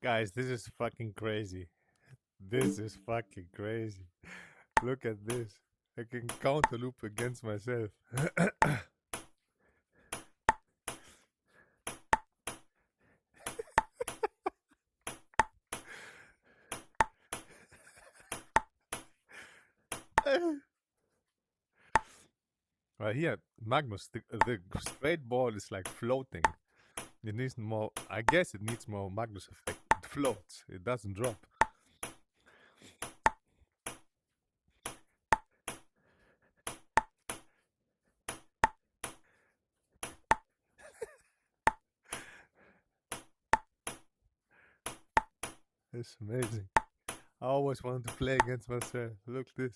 Guys, this is fucking crazy. This is fucking crazy. Look at this. I can count a loop against myself. Right here, Magnus, the straight ball is like floating. It needs more, I guess it needs more Magnus effect. It floats, it doesn't drop. It's amazing. I always wanted to play against myself. Look this.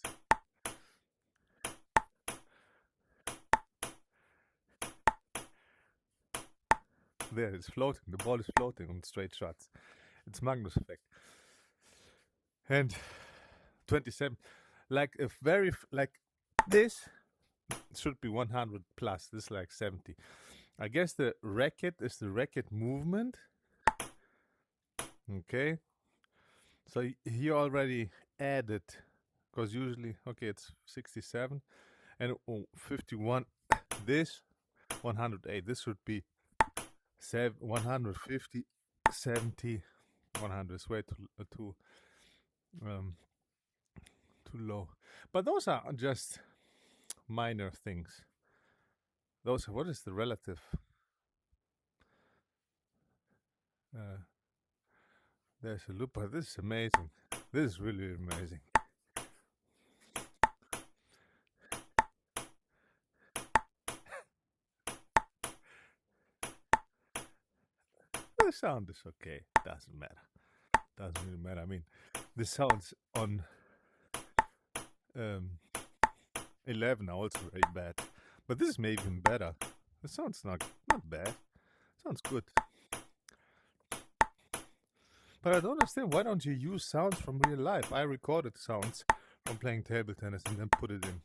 There, it's floating. The ball is floating on straight shots. It's Magnus effect. And 27, like a very, like this should be 100 plus. This is like 70. I guess the racket is the racket movement. Okay. So he already added, because usually, okay, it's 67 and 51. This 108. This should be 150, 70, 100. It's way um, too low. But those are just minor things. Those, what is the relative? There's a loop. This is amazing. This is really amazing. The sound is okay. Doesn't matter. Doesn't really matter. I mean, the sounds on 11 are also very bad. But this is maybe even better. The sound's not bad. Sounds good. But I don't understand, why don't you use sounds from real life? I recorded sounds from playing table tennis and then put it in.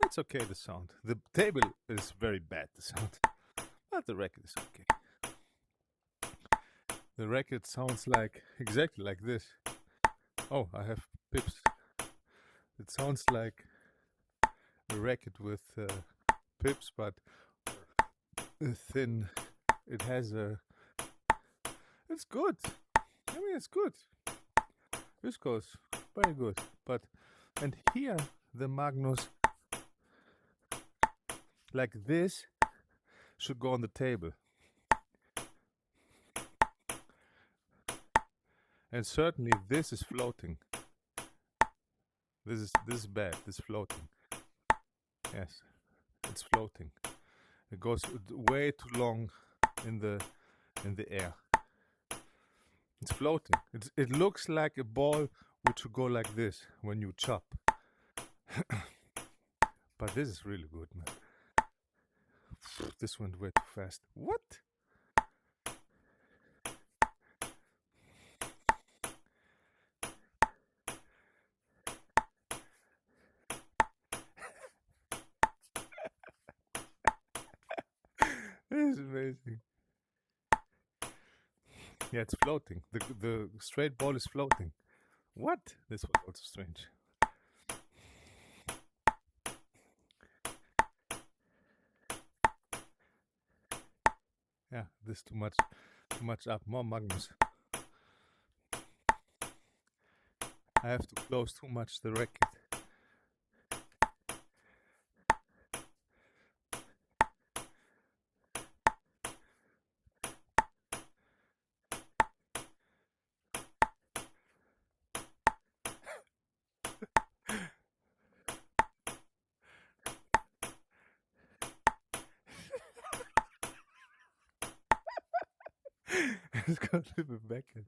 It's okay, the sound. The table is very bad, the sound. But the record is okay. The record sounds like exactly like this. Oh, I have pips. It sounds like a record with pips, but thin. It has a. It's good. I mean, it's good. This goes very good. But, and here the Magnus, like this, should go on the table. And certainly this is floating. This is bad. This is floating. Yes, it's floating. It goes way too long in the air. It's floating. It looks like a ball which would go like this when you chop. But this is really good, man. This went way too fast. What? This is amazing. Yeah, it's floating. The straight ball is floating. What? This was also strange. Yeah, this too much up. More Magnus. I have to close too much the racket. It's got a little bit backhand.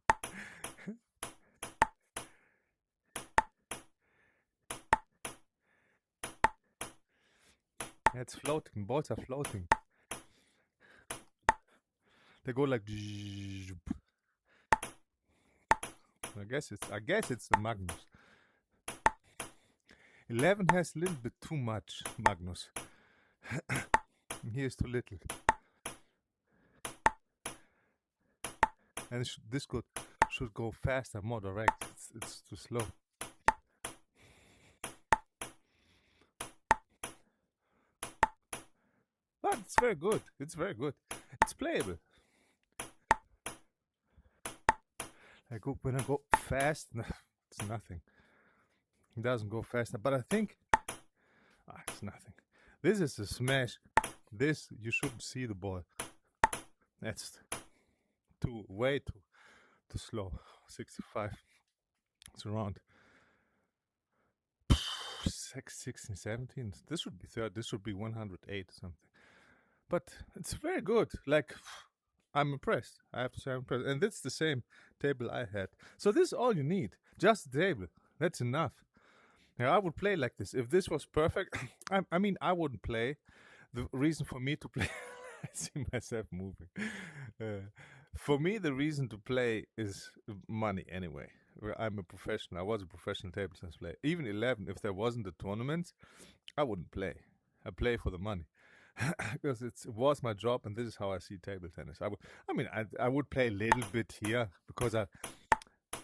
Yeah, it's floating. Balls are floating. They go like. I guess it's the Magnus. 11 has a little bit too much Magnus. Here's too little. and this should go faster, more direct. It's too slow. But it's very good. It's very good. It's playable. When I go fast, it's nothing. It doesn't go faster. But I think it's nothing. This is a smash. This you shouldn't see the ball. That's way too slow. 65. It's around 16, 17. This should be third. This should be 108 or something. But it's very good. Like, I'm impressed. I have to say I'm impressed. And that's the same table I had. So this is all you need. Just the table. That's enough. Now, I would play like this. If this was perfect, I mean, I wouldn't play. The reason for me to play, I see myself moving. For me, the reason to play is money anyway. I'm a professional. I was a professional table tennis player. Even 11, if there wasn't a tournament, I wouldn't play. I play for the money. Because it was my job, and this is how I see table tennis. I would play a little bit here because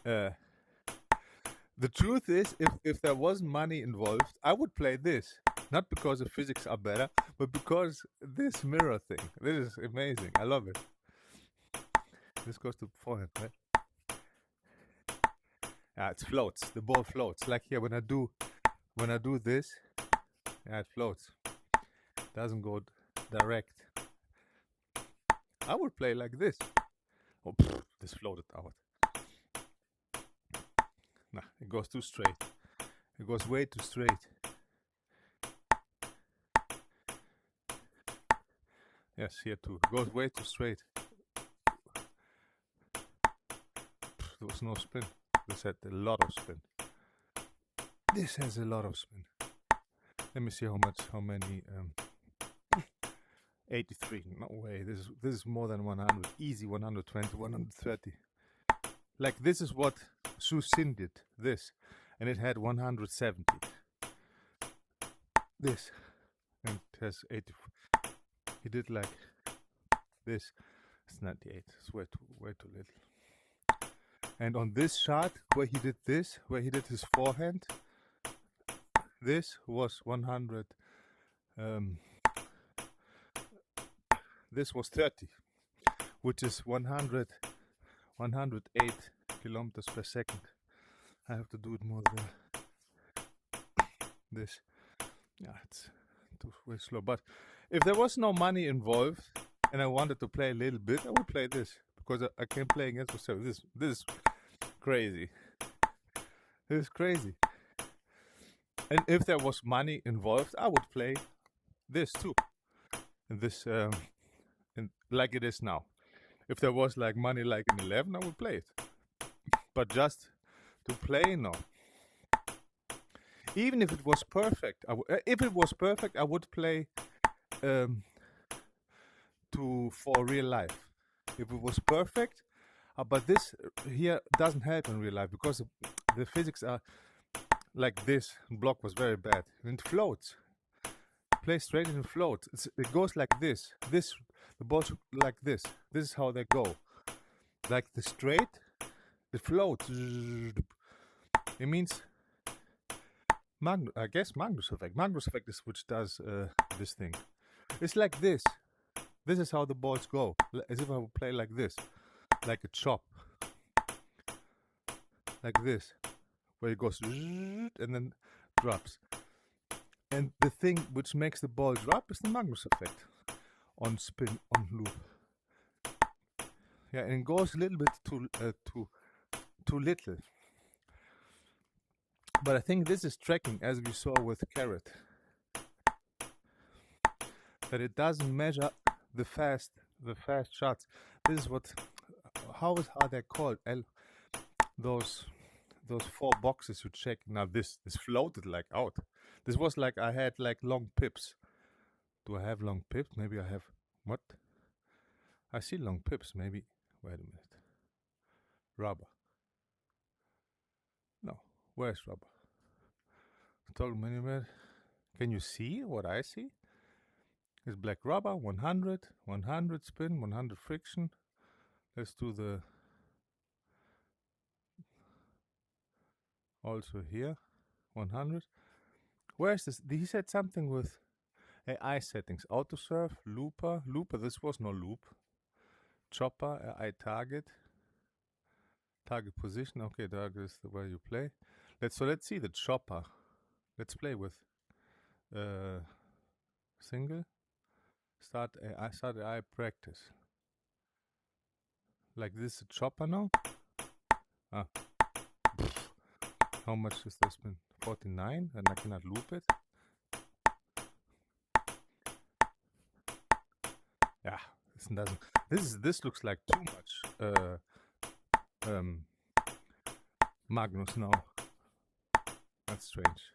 the truth is, if there wasn't money involved, I would play this. Not because the physics are better, but because this mirror thing. This is amazing. I love it. This goes to forehand, right? Yeah, it floats. The ball floats. Like here, when I do this, yeah, it floats. Doesn't go direct. I would play like this. Oh, this floated out. Nah, it goes too straight. It goes way too straight. Yes, here too. It goes way too straight. There was no spin. This had a lot of spin. This has a lot of spin. Let me see how many 83. No way. This is more than 100. Easy 120, 130. Like this is what Su Sin did. This, and it had 170. This, and it has 80. He did like this. It's 98. It's way too little. And on this shot, where he did this, where he did his forehand, this was 100. This was 30, which is 108 kilometers per second. I have to do it more than this. Yeah, it's way slow. But if there was no money involved and I wanted to play a little bit, I would play this because I can play against myself. This is crazy. This is crazy. And if there was money involved, I would play this too. And this, like it is now. If there was like money like in 11, I would play it. But just to play, no. Even if it was perfect, I would play for real life. If it was perfect, but this here doesn't help in real life because the physics are like this. Block was very bad. And it floats. Play straight and float. It goes like this. The balls like this. This is how they go. Like the straight, the float. It means I guess Magnus effect. Magnus effect is which does this thing. It's like this. This is how the balls go. As if I would play like this. Like a chop. Like this. Where it goes and then drops. And the thing which makes the ball drop is the Magnus effect. On spin, on loop. Yeah, and it goes a little bit too little. But I think this is tracking, as we saw with Carrot. That it doesn't measure the fast shots. This is how are they called? Those 4 boxes you check. Now this floated like out. This was like I had like long pips. Do I have long pips? Maybe I have. What? I see long pips. Maybe. Wait a minute. Rubber. No. Where's rubber? Total millimeter. Can you see what I see? It's black rubber. 100 spin. 100 friction. Let's do the Also here, 100. Where is this? He said something with AI settings. Auto serve, looper. This was no loop. Chopper, AI target. Target position. Okay, target is the way you play. Let's see the chopper. Let's play with single. Start AI practice. Like this chopper now. Ah. How much is this been? 49, and I cannot loop it. Yeah, this looks like too much Magnus now. That's strange.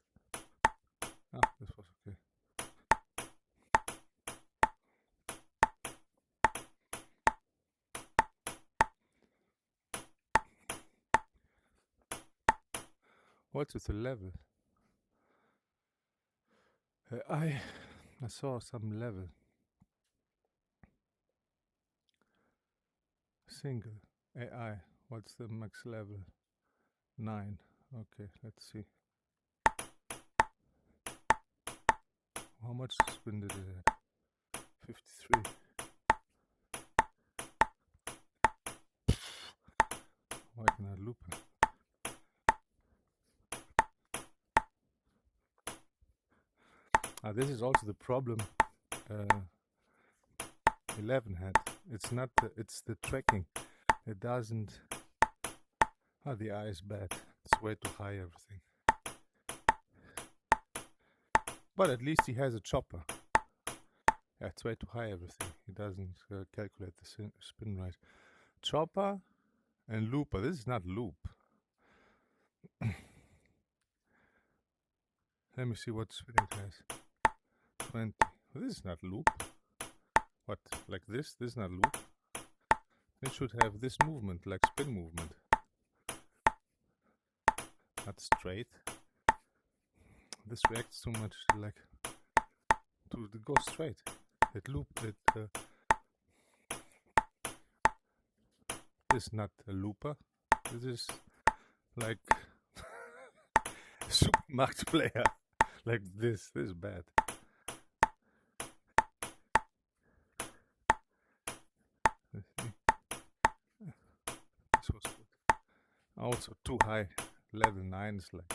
Ah, this was okay. What's with the level? I saw some level. Single AI. What's the max level? 9. Okay, let's see. How much spin did it have? 53. Why can I loop it? This is also the problem 11 had. It's not it's the tracking. It doesn't. The eye is bad. It's way too high everything. But at least he has a chopper. Yeah, it's way too high everything. He doesn't calculate the spin right. Chopper and looper. This is not loop. Let me see what spin it has. 20. This is not loop. What? Like this? This is not loop. It should have this movement, like spin movement. Not straight. This reacts too much like to go straight. It looped it. This is not a looper. This is like Supermarkt player. Like this. This is bad. This was good. Also too high. Level 9 is like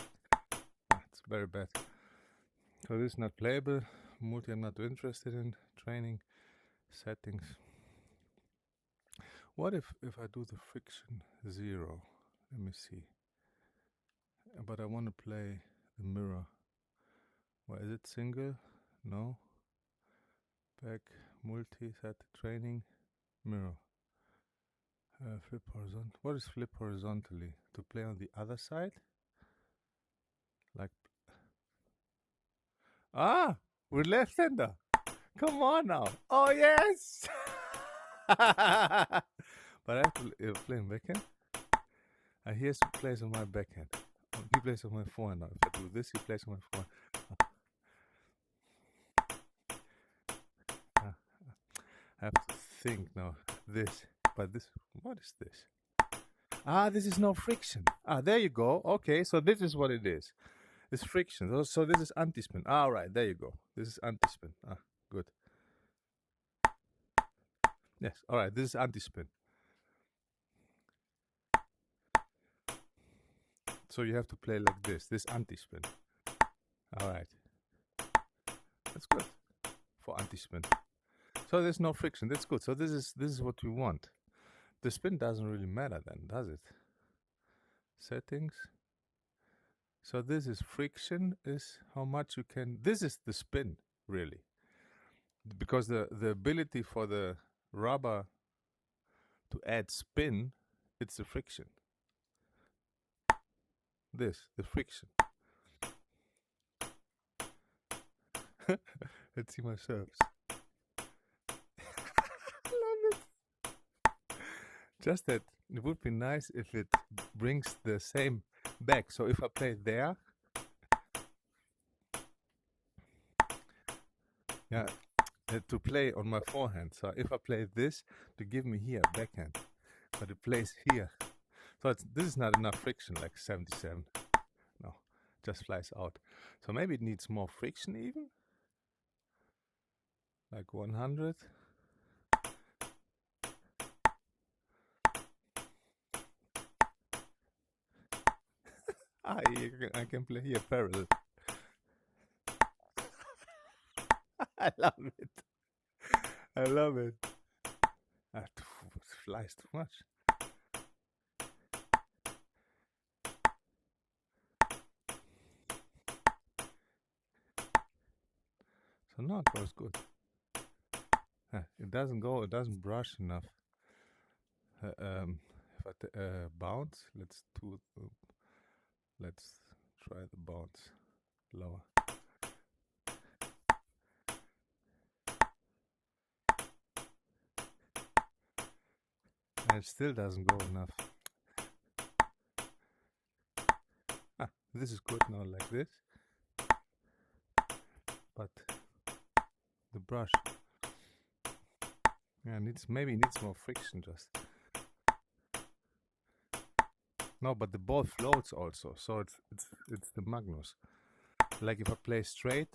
it's very bad. So this is not playable. Multi I'm not interested in. Training settings. What if I do the friction 0? Let me see. But I want to play the mirror. Where is it? Single? No. Back, multi, set training, mirror. Flip horizontal. What is flip horizontally? To play on the other side? Like. We're left-hander. Come on now. Oh, yes! But I have to play in backhand. He plays on my backhand. He plays on my forehand now. If I do this, he plays on my forehand. I have to think now. This. But this. What is this? This is no friction. There you go. Okay, so this is what it is. It's friction. So this is anti-spin. Right, there you go. This is anti-spin. Good. Yes, alright, this is anti-spin. So you have to play like this. This anti-spin. Alright. That's good for anti-spin. So there's no friction. That's good. So this is what we want. The spin doesn't really matter then, does it? Settings. So this is friction, is how much you can. This is the spin, really. Because the ability for the rubber to add spin, it's the friction. The friction. Let's see my serves. Love it. Just that it would be nice if it brings the same back. So if I play there, to play on my forehand. So if I play this, to give me here backhand, but it plays here. So this is not enough friction, like 77. just flies out. So maybe it needs more friction even, like 100. I can play here parallel. I love it. I love it. It flies too much. So now it goes good. It doesn't go. It doesn't brush enough. If I bounce, let's try the bounce lower. And it still doesn't go enough. This is good now, like this. But the brush, yeah, maybe needs more friction just. No, but the ball floats also, so it's the Magnus. Like if I play straight,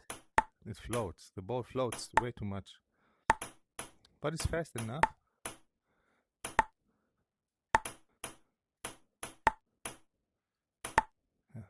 it floats. The ball floats way too much. But it's fast enough. Yeah.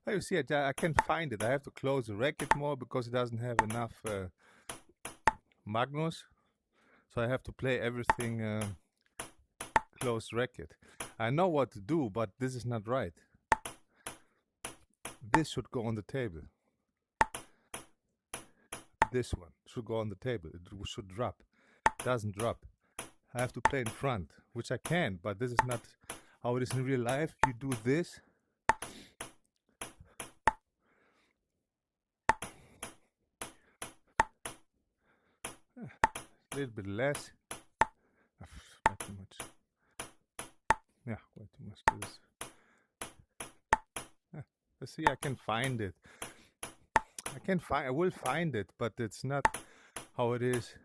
Oh, you see, I can't find it. I have to close the racket more because it doesn't have enough Magnus. So I have to play everything close racket. I know what to do, but this is not right. This should go on the table. This one should go on the table. It should drop. It doesn't drop. I have to play in front, which I can, but this is not how it is in real life. You do this. A little bit less. Way too much. Yeah, way too much. This. Let's see, I can find it. I will find it, but it's not how it is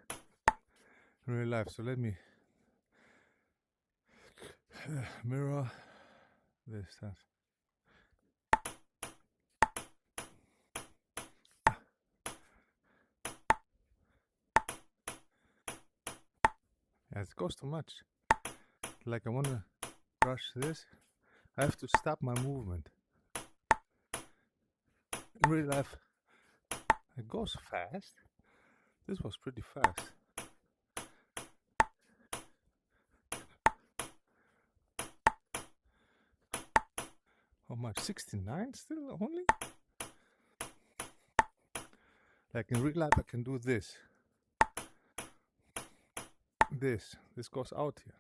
in real life. So let me mirror this. Yeah, it goes too much. Like I want to brush this. I have to stop my movement. In real life, it goes fast. This was pretty fast. How much? 69 still only? Like in real life, I can do this. This goes out here.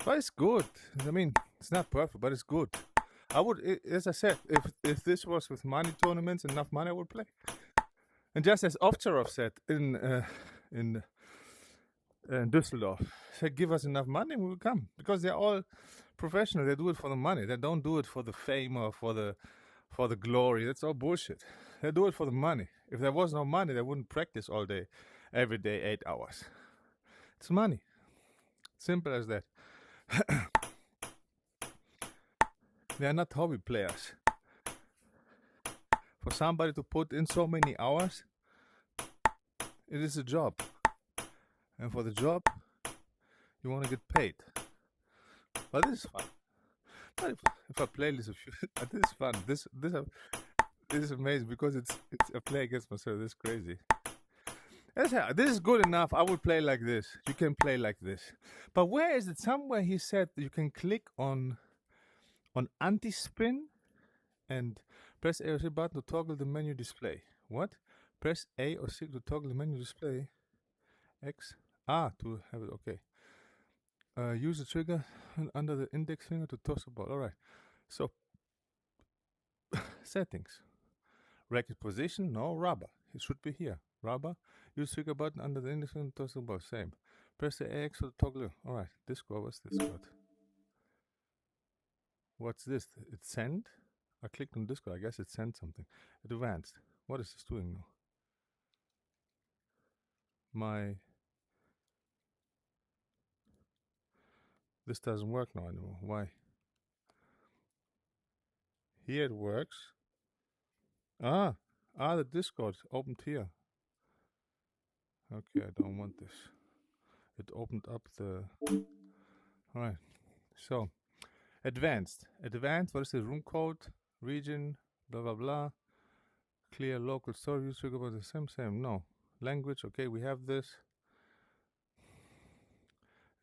But it's good. I mean, it's not perfect, but it's good. I would, as I said, if this was with money tournaments, enough money, I would play. And just as Ovcharov said in Düsseldorf, said, give us enough money, we will come. Because they're all professional. They do it for the money. They don't do it for the fame or for the glory. That's all bullshit. They do it for the money. If there was no money, they wouldn't practice all day, every day, 8 hours. It's money. Simple as that. They are not hobby players. For somebody to put in so many hours, it is a job. And for the job, you want to get paid. But this is fun. But if I play this, this is fun. This is amazing because it's I play against myself. This is crazy. This is good enough. I would play like this. You can play like this. But where is it? Somewhere he said that you can click on anti-spin and press A or C button to toggle the menu display. What? Press A or C to toggle the menu display. X. To have it. Okay. Use the trigger under the index finger to toss the ball. Alright. So, settings. Racket position, no, rubber. It should be here. Rubber. Use trigger button under the index and toggle bar. Same. Press the AX or the toggle. Alright, disco. What's this code? What's this? It's send? I clicked on disco. I guess it sent something. Advanced. What is this doing now? This doesn't work now anymore. Why? Here it works. The Discord opened here. Okay, I don't want this. It opened up the... Alright, so advanced. What is the room code? Region, blah blah blah. Clear local story, use trigger about the same. No. Language, okay, we have this.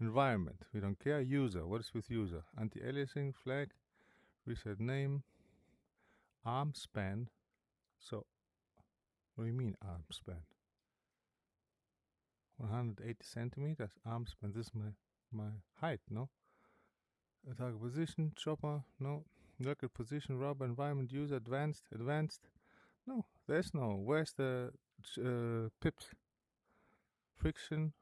Environment, we don't care. User, what is with user? Anti-aliasing, flag, reset name, arm span. So, what do you mean arm span? 180 centimeters, arm span. This is my height, no? Target position, chopper, no. Local position, rubber, environment, user, advanced. No, there's no. Where's the pips? Friction.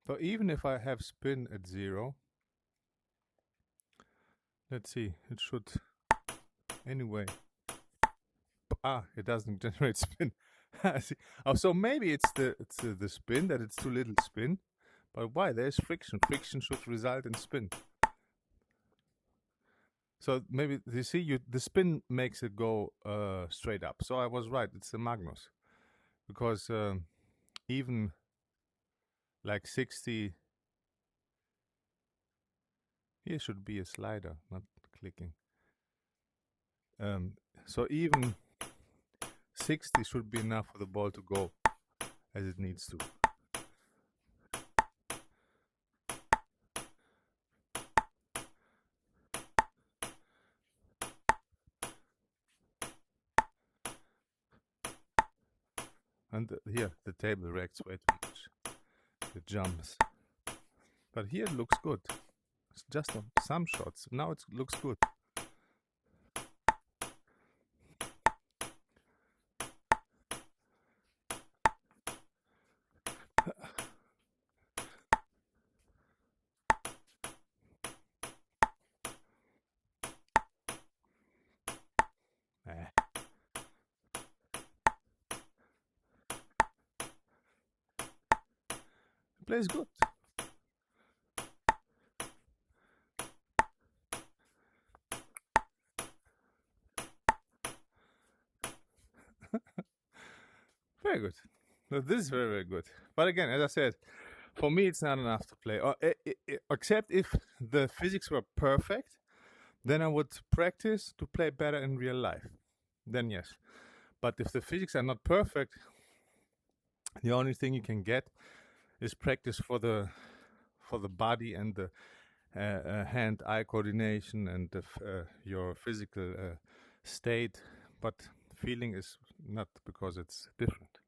So even if I have spin at 0, let's see, it should anyway. It doesn't generate spin. Oh, so maybe it's the spin, that it's too little spin. But why? There's friction. Friction should result in spin. So maybe you see, the spin makes it go straight up. So I was right. It's the Magnus, because even like 60. Here should be a slider, not clicking. So even 60 should be enough for the ball to go as it needs to. And here the table reacts way too much. It jumps. But here it looks good. It's just on some shots. Now it looks good. It plays good. Very good. No, this is very, very good. But again, as I said, for me it's not enough to play. Except if the physics were perfect, then I would practice to play better in real life. Then yes. But if the physics are not perfect, the only thing you can get is practice for the body and the hand-eye coordination and your physical state. But feeling is not, because it's different.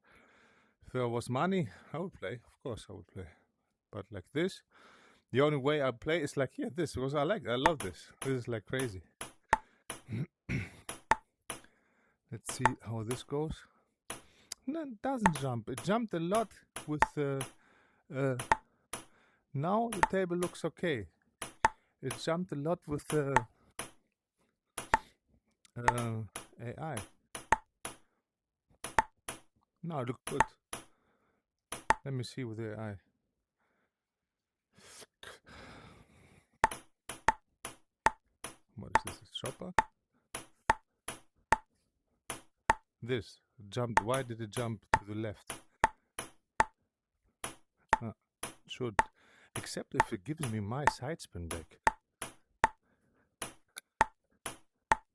If there was money, I would play. Of course I would play. But like this, the only way I play is like here, this, because I love this. This is like crazy. Let's see how this goes. No, it doesn't jump. It jumped a lot with now the table looks okay. It jumped a lot with AI. Now it looks good. Let me see with the AI. What is this? A chopper? This jumped. Why did it jump to the left? Should, except if it gives me my side spin back.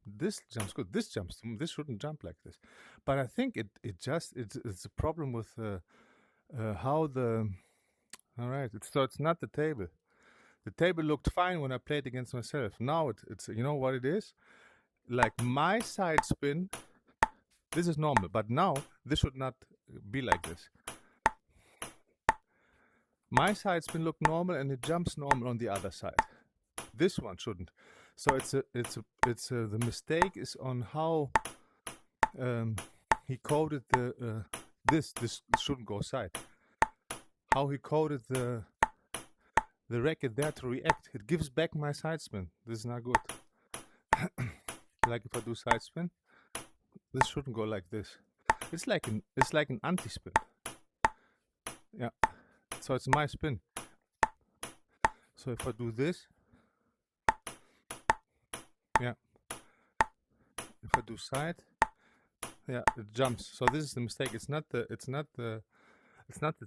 This jumps good. This jumps. This shouldn't jump like this. But I think it's a problem with how the. All right. So it's not the table. The table looked fine when I played against myself. Now it's you know what it is? Like my side spin. This is normal, but now this should not be like this. My side spin looked normal and it jumps normal on the other side. This one shouldn't. So the mistake is on how he coded the this shouldn't go side. How he coded the racket there to react. It gives back my side spin. This is not good. Like if I do side spin, this shouldn't go like this. It's like an anti-spin. Yeah. So it's my spin. So if I do this, yeah. If I do side, yeah, it jumps. So this is the mistake. It's not the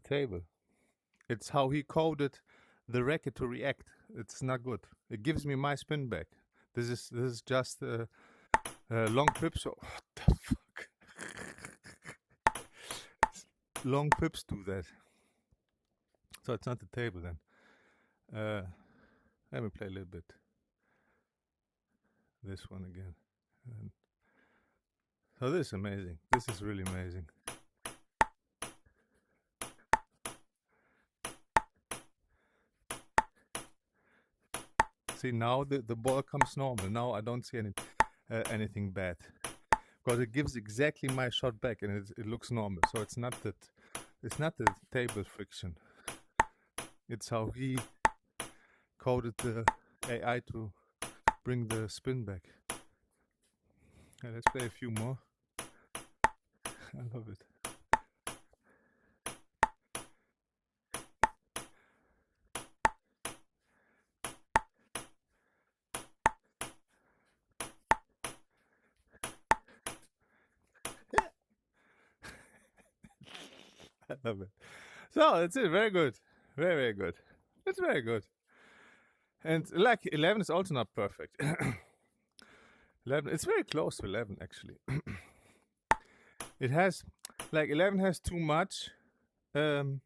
table. It's how he coded the racket to react. It's not good. It gives me my spin back. This is just a long pip. So what the fuck? Long pips do that. So it's not the table then. Let me play a little bit. This one again. So this is amazing. This is really amazing. See, now the ball comes normal. Now I don't see anything bad, because it gives exactly my shot back, and it looks normal. So it's not the table friction. It's how he coded the AI to bring the spin back. Yeah, let's play a few more. I love it. I love it. So that's it. Very good. Very, very good. It's very good. And like 11 is also not perfect. 11, it's very close to 11 actually. It has, like 11 has too much. 11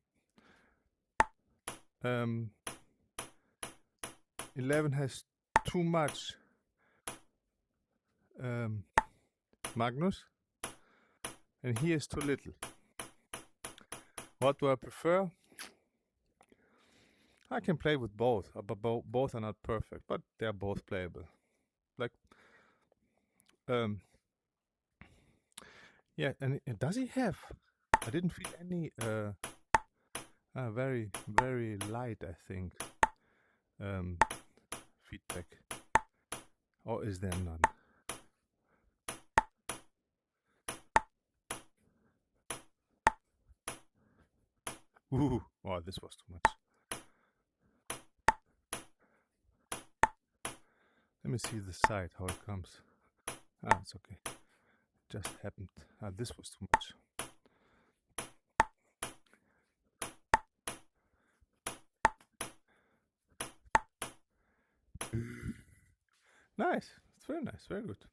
has too much Magnus, and he is too little. What do I prefer? I can play with both, but both are not perfect, but they're both playable. Like, yeah, and does he have? I didn't feel any very, very light, I think, feedback. Or is there none? Ooh, oh, this was too much. Let me see the side, how it comes. Ah, it's okay. Just happened. Ah, this was too much. Nice. It's very nice. Very good.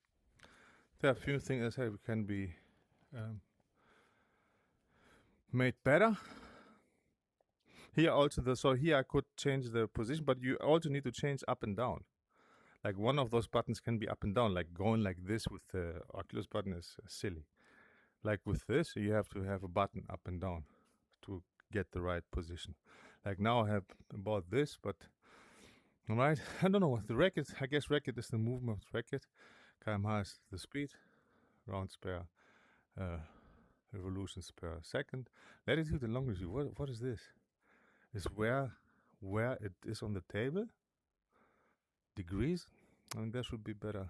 There are a few things I say we can be made better. Here also, so here I could change the position, but you also need to change up and down. Like one of those buttons can be up and down, like going like this with the Oculus button is silly. Like with this, you have to have a button up and down to get the right position. Like now I have bought this, but all right, I don't know what the racket. I guess racket is the movement of racket. kmh is the speed, rounds per revolutions per second. Latitude and longitude. What is this? Is where it is on the table. Degrees. I mean, there should be better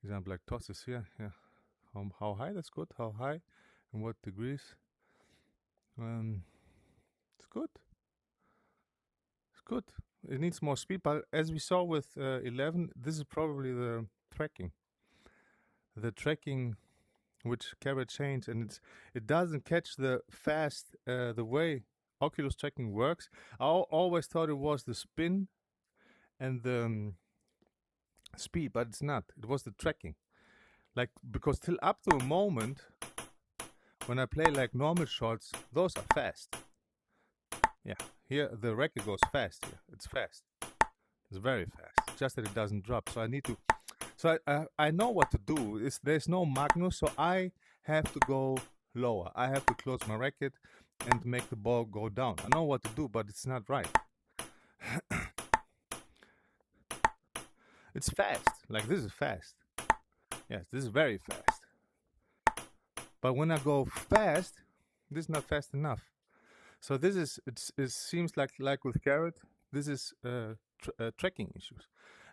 example, like toss is here. Yeah, how high? That's good. How high and what degrees? It's good. It's good. It needs more speed, but as we saw with 11, this is probably the tracking. The tracking which carry change, and it doesn't catch the fast the way Oculus tracking works. I always thought it was the spin and the speed, but it's not. It was the tracking. Like, because till up to a moment when I play like normal shots, those are fast. Yeah, here the record goes fast. Here it's fast. It's very fast. Just that it doesn't drop. So I need to. So I know what to do. There's no Magnus, so I have to go lower. I have to close my racket and make the ball go down. I know what to do, but it's not right. It's fast. Like this is fast. Yes, this is very fast. But when I go fast, this is not fast enough. So this is it seems like with Garrett, this is tracking issues.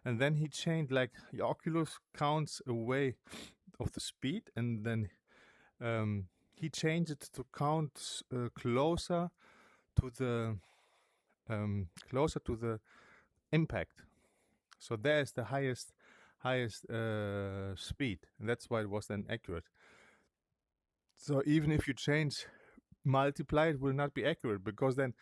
And then he changed, like the Oculus counts away of the speed, and then he changed it to count closer to the impact. So there's the highest speed, and that's why it was then accurate. So even if you change multiply, it will not be accurate, because then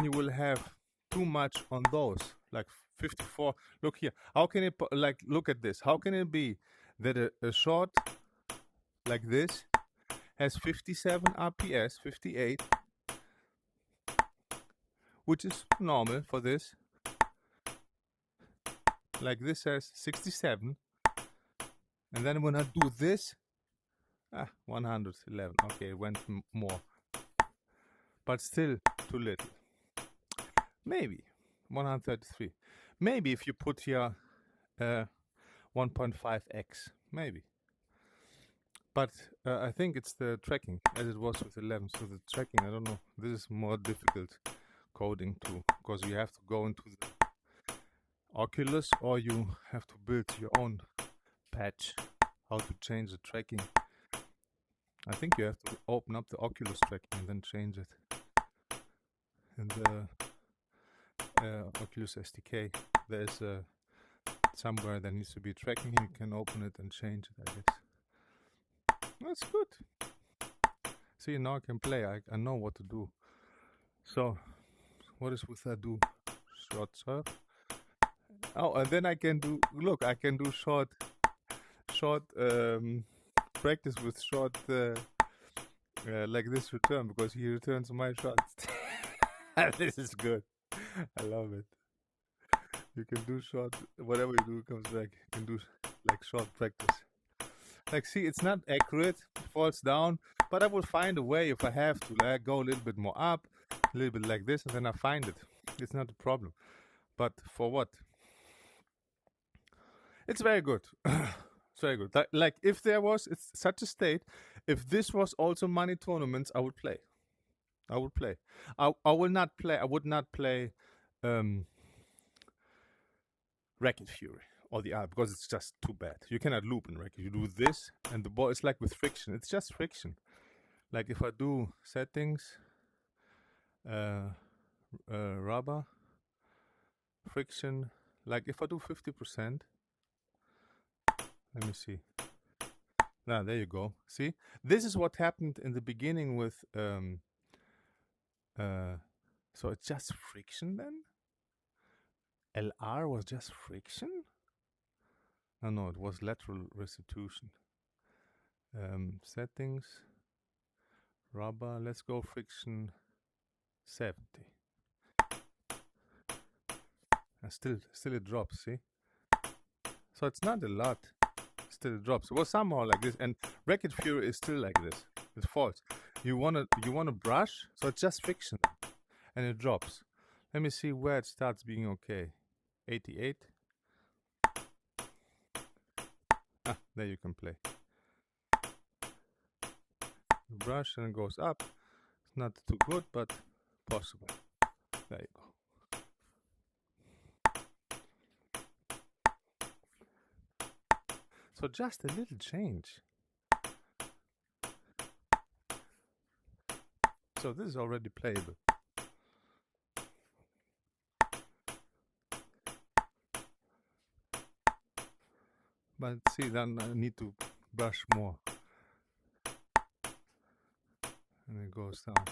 you will have too much on those, like 54. Look here, how can it, like, look at this, how can it be that a shot like this has 57 RPS, 58, which is normal for this, like this has 67, and then when I do this, 111, okay, it went more, but still too little. Maybe 133. Maybe if you put here 1.5x, maybe. But I think it's the tracking, as it was with 11. So the tracking, I don't know. This is more difficult coding too, because you have to go into the Oculus, or you have to build your own patch how to change the tracking. I think you have to open up the Oculus tracking and then change it. And the Oculus SDK, there's somewhere there needs to be tracking. You can open it and change it, I guess. That's good. See, now I can play. I know what to do. So, what is with that do? Short surf. Oh, and then I can do, look, I can do short practice with short, like this return, because he returns my shots. This is good. I love it. You can do short, whatever you do comes back. You can do like short practice. Like, see, it's not accurate, it falls down, but I will find a way if I have to. Like, go a little bit more up, a little bit like this, and then I find it. It's not a problem. But for what? It's very good. It's very good. Like if there was such a state, if this was also money tournaments, I would play. I would play. I will not play. I would not play Racket Fury or the other, because it's just too bad. You cannot loop in Racket. You do this, and the ball is like with friction. It's just friction. Like if I do settings, rubber, friction. Like if I do 50%. Let me see. Now, there you go. See, this is what happened in the beginning with so it's just friction then? LR was just friction? No, it was lateral restitution. Settings, rubber, let's go friction 70. And still it drops, see? So it's not a lot. Still it drops. It was somehow like this, and Racket Fury is still like this. It falls. You wanna brush, so it's just friction, and it drops. Let me see where it starts being okay. 88. There you can play. Brush and it goes up. It's not too good, but possible. There you go. So just a little change. So this is already playable. But see, then I need to brush more. And it goes down.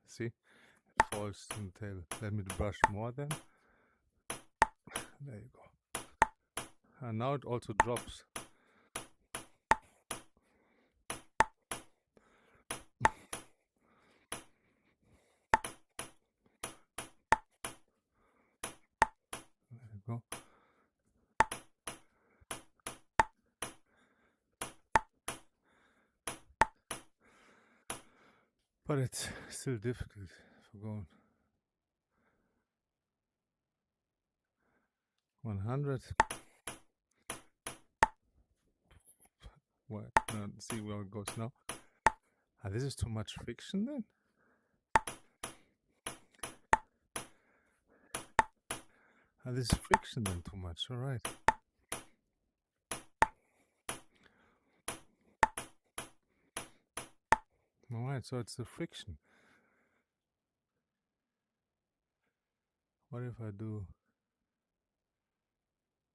See? It falls in the tail. Let me brush more then. There you go. And now it also drops. There you go. But it's still difficult for going. 100. What? No, see where it goes now. This is too much friction then. This is friction then too much. All right. All right. So it's the friction. What if I do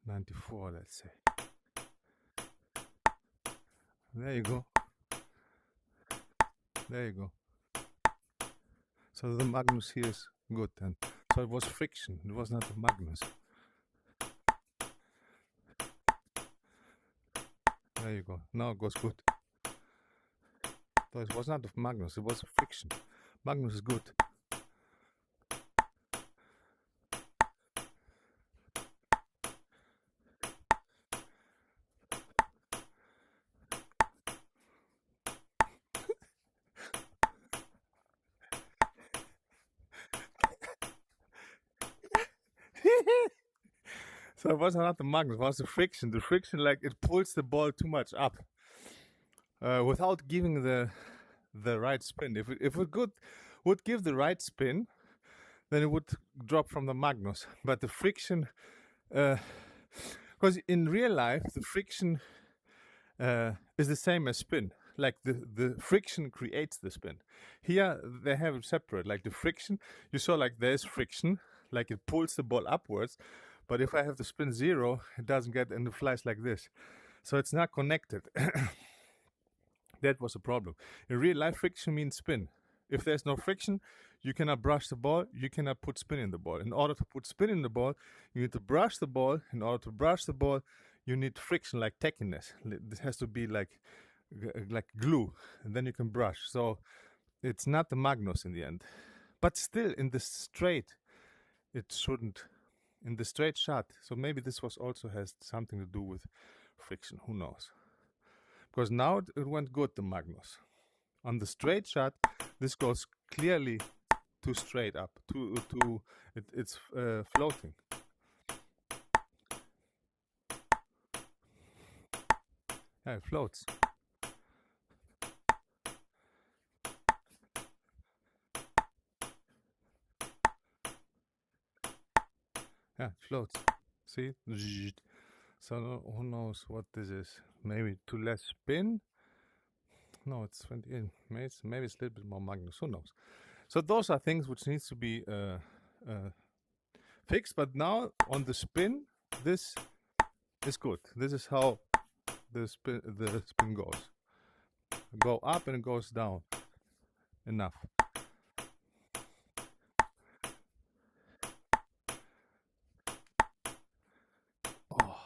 94? Let's say. There you go. There you go. So the Magnus here is good then. So it was friction, it was not the Magnus. There you go. Now it goes good. So it was not the Magnus, it was friction. Magnus is good. So it was not the Magnus, it was the friction. The friction, like, it pulls the ball too much up without giving the right spin. If it would give the right spin, then it would drop from the Magnus. But the friction, because in real life, the friction is the same as spin. Like the friction creates the spin. Here they have it separate. Like the friction, you saw like there's friction, like it pulls the ball upwards. But if I have the spin 0, it doesn't get, and it flies like this. So it's not connected. That was a problem. In real life, friction means spin. If there's no friction, you cannot brush the ball, you cannot put spin in the ball. In order to put spin in the ball, you need to brush the ball. In order to brush the ball, you need friction, like tackiness. This has to be like glue, and then you can brush. So it's not the Magnus in the end. But still, in the straight, it shouldn't. In the straight shot, so maybe this was also has something to do with friction, who knows. Because now it went good, the Magnus. On the straight shot, this goes clearly too straight up, it's floating. Yeah, it floats. Yeah, it floats. See? So who knows what this is? Maybe too less spin? No, it's 28. Maybe it's a little bit more Magnus. Who knows? So those are things which needs to be fixed. But now on the spin, this is good. This is how the spin goes. Go up and it goes down. Enough. Oh.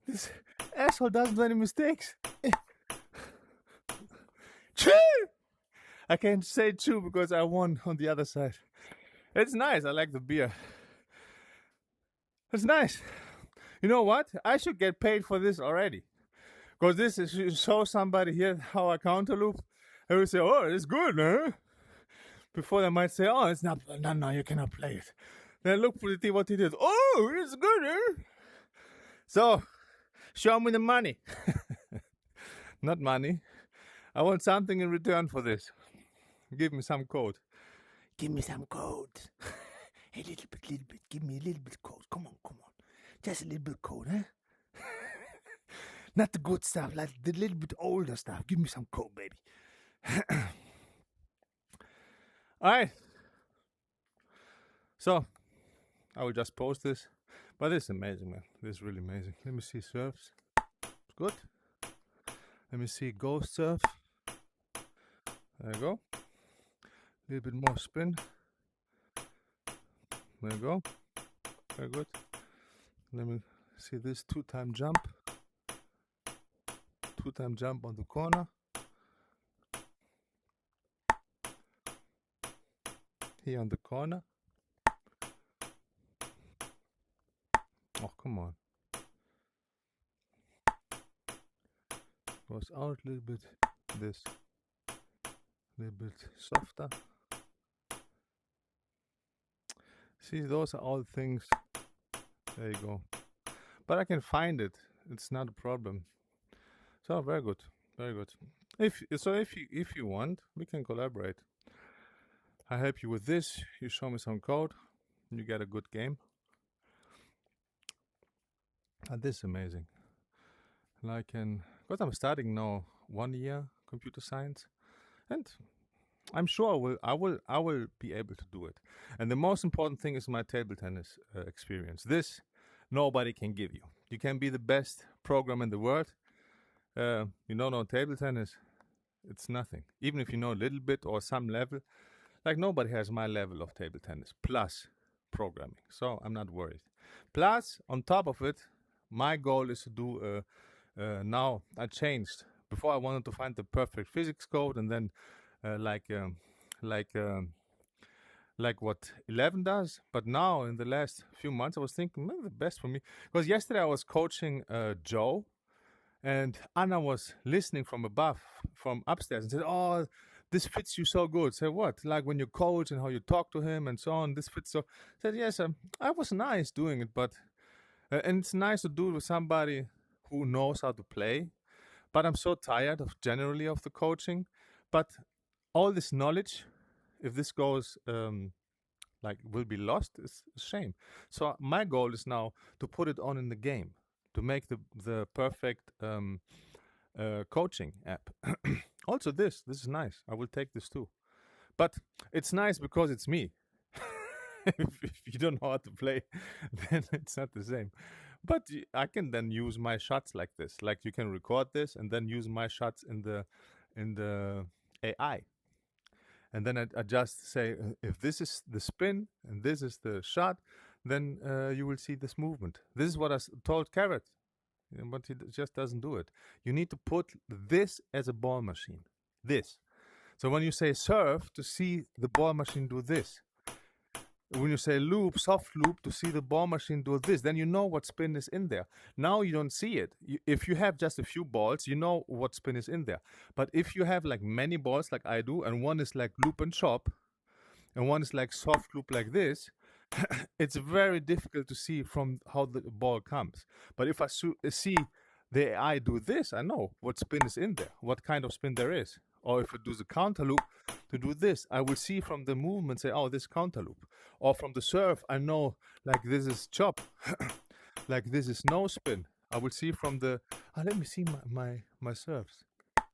This asshole doesn't do any mistakes. True! I can't say true because I won on the other side. It's nice. I like the beer. It's nice. You know what? I should get paid for this already. Because this is, you show somebody here how I counter loop. They will say, oh, it's good, huh? Before they might say, oh, it's not, no, you cannot play it. Then look for what he did. Oh, it's good, huh? So, show me the money. Not money. I want something in return for this. Give me some code. Give me some code. A little bit. Give me a little bit code. Come on. Just a little bit code, huh? Not the good stuff, like the little bit older stuff. Give me some coke, baby. All right. So I will just post this. But this is amazing, man. This is really amazing. Let me see serves. Good. Let me see ghost serve. There you go. A little bit more spin. There you go. Very good. Let me see this 2-time jump. 2-time jump on the corner. Here on the corner. Oh, come on. Goes out a little bit. This. A little bit softer. See, those are all things. There you go. But I can find it. It's not a problem. So very good, very good. If you want, we can collaborate. I help you with this. You show me some code. You get a good game. And this is amazing. Like, because I'm studying now 1 year computer science, and I'm sure I will be able to do it. And the most important thing is my table tennis experience. This nobody can give you. You can be the best programmer in the world. You don't know table tennis, it's nothing. Even if you know a little bit or some level, like nobody has my level of table tennis plus programming. So I'm not worried. Plus, on top of it, my goal is to do. Now I changed. Before I wanted to find the perfect physics code, and then like what 11 does. But now in the last few months, I was thinking maybe the best for me, because yesterday I was coaching Joe, and Anna was listening from above, from upstairs, and said, "Oh, this fits you so good." Say what? Like when you coach and how you talk to him and so on. This fits so. I said yes. I was nice doing it, but and it's nice to do it with somebody who knows how to play. But I'm so tired of generally of the coaching. But all this knowledge, if this goes like will be lost, it's a shame. So my goal is now to put it on in the game, to make the perfect coaching app. Also, this is nice. I will take this too. But it's nice because it's me. if you don't know how to play, then it's not the same. But I can then use my shots like this. Like you can record this and then use my shots in the AI. And then I just say, if this is the spin and this is the shot, then you will see this movement. This is what I told Carrot, but he just doesn't do it. You need to put this as a ball machine. This. So when you say serve, to see the ball machine do this. When you say loop, soft loop, to see the ball machine do this, then you know what spin is in there. Now you don't see it. If you have just a few balls, you know what spin is in there. But if you have like many balls like I do, and one is like loop and chop, and one is like soft loop like this, it's very difficult to see from how the ball comes. But if I see the AI do this, I know what spin is in there, what kind of spin there is. Or if it does a counter loop to do this, I will see from the movement, say, oh, this counter loop. Or from the serve, I know like this is chop, like this is no spin. I will see from the, let me see my serves.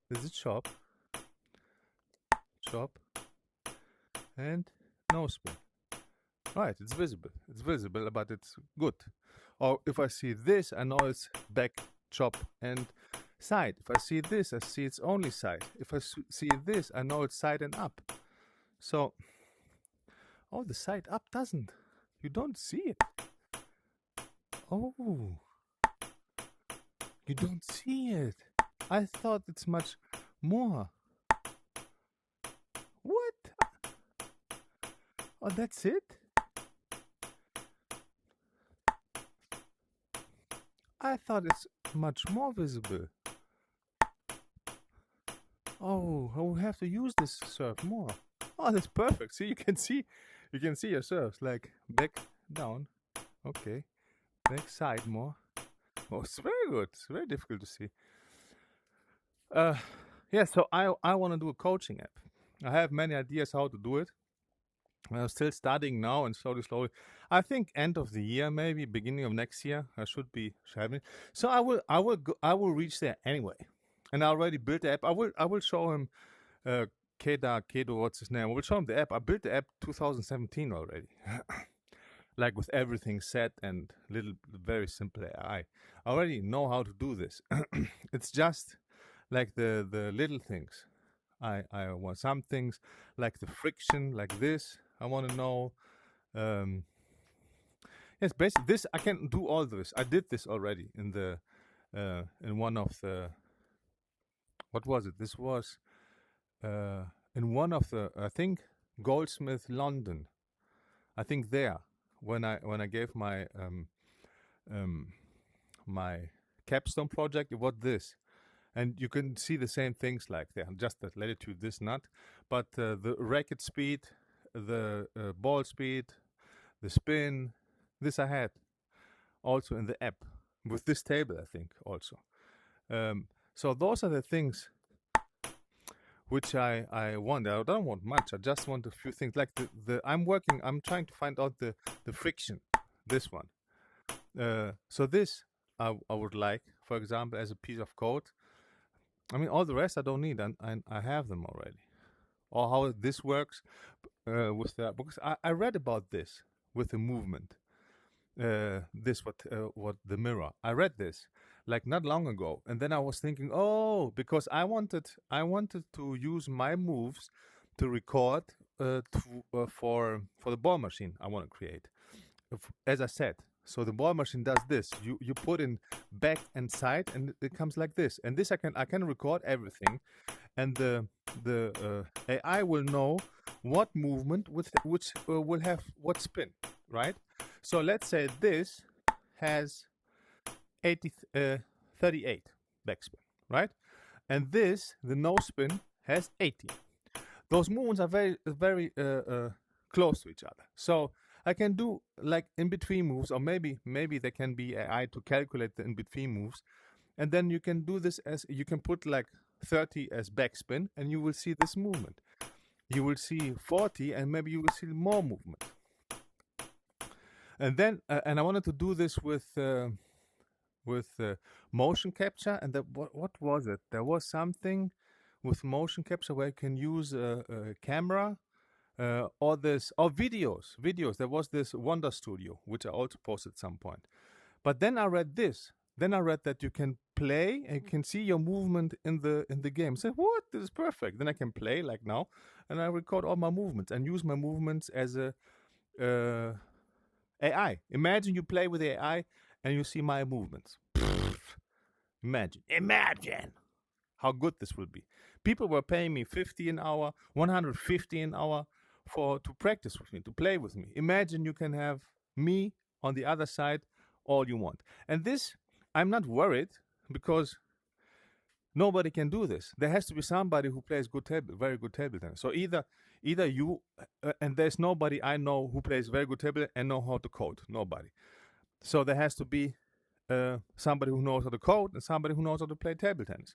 This is chop, and no spin. Right, it's visible, but it's good. Or if I see this, I know it's back, chop, and side. If I see this, I see it's only side. If I see this, I know it's side and up. So, oh, the side up doesn't. You don't see it. Oh, you don't see it. I thought it's much more. What? Oh, that's it? I thought it's much more visible. Oh, I will have to use this serve more. Oh, that's perfect. See, you can see your serves like back, down. Okay, back, side more. Oh, it's very good. It's very difficult to see. Yeah. So I want to do a coaching app. I have many ideas how to do it. I'm still studying now, and slowly. I think end of the year, maybe beginning of next year, I should be having. So I will reach there anyway, and I already built the app. I will show him, Kedo, what's his name? I will show him the app. I built the app 2017 already, like with everything set and little very simple AI. I already know how to do this. It's just like the little things. I want some things like the friction, like this. I want to know. Um, yes, basically this I can do all this. I did this already in one of the, what was it? This was in one of the, I think, Goldsmith London. I think there, when I gave um, my capstone project, it was this. And you can see the same things like there, just the latitude, this not, but the racket speed, the ball speed, the spin, this I had also in the app with this table, I think also. So those are the things which I want. I don't want much. I just want a few things. Like I'm trying to find out the friction. This one. So this I would like, for example, as a piece of code. I mean, all the rest I don't need, and I have them already. Or how this works with that, because I read about this with the movement. This what the mirror. I read this like not long ago, and then I was thinking, oh, because I wanted to use my moves to record for the ball machine I want to create. As I said, so the ball machine does this. You put in back and side, and it comes like this. And this I can record everything, and the AI will know what movement which will have what spin, right? So let's say this has 38 backspin, right? And this, the no spin, has 80. Those movements are very close to each other. So I can do like in between moves, or maybe there can be AI to calculate the in between moves, and then you can do this as you can put like 30 as backspin, and you will see this movement. You will see 40, and maybe you will see more movement. And then, and I wanted to do this with motion capture. And what was it? There was something with motion capture where you can use a camera or videos. There was this Wonder Studio, which I also posted at some point. But then I read this. Then I read that you can play and you can see your movement in the game. I said, what? This is perfect. Then I can play like now, and I record all my movements and use my movements as a AI. Imagine you play with AI and you see my movements. Imagine how good this will be. People were paying me 50 an hour, 150 an hour to practice with me, to play with me. Imagine you can have me on the other side all you want. And this, I'm not worried, because nobody can do this. There has to be somebody who plays very good table tennis. So either you, and there's nobody I know who plays very good table and know how to code. Nobody. So there has to be somebody who knows how to code and somebody who knows how to play table tennis.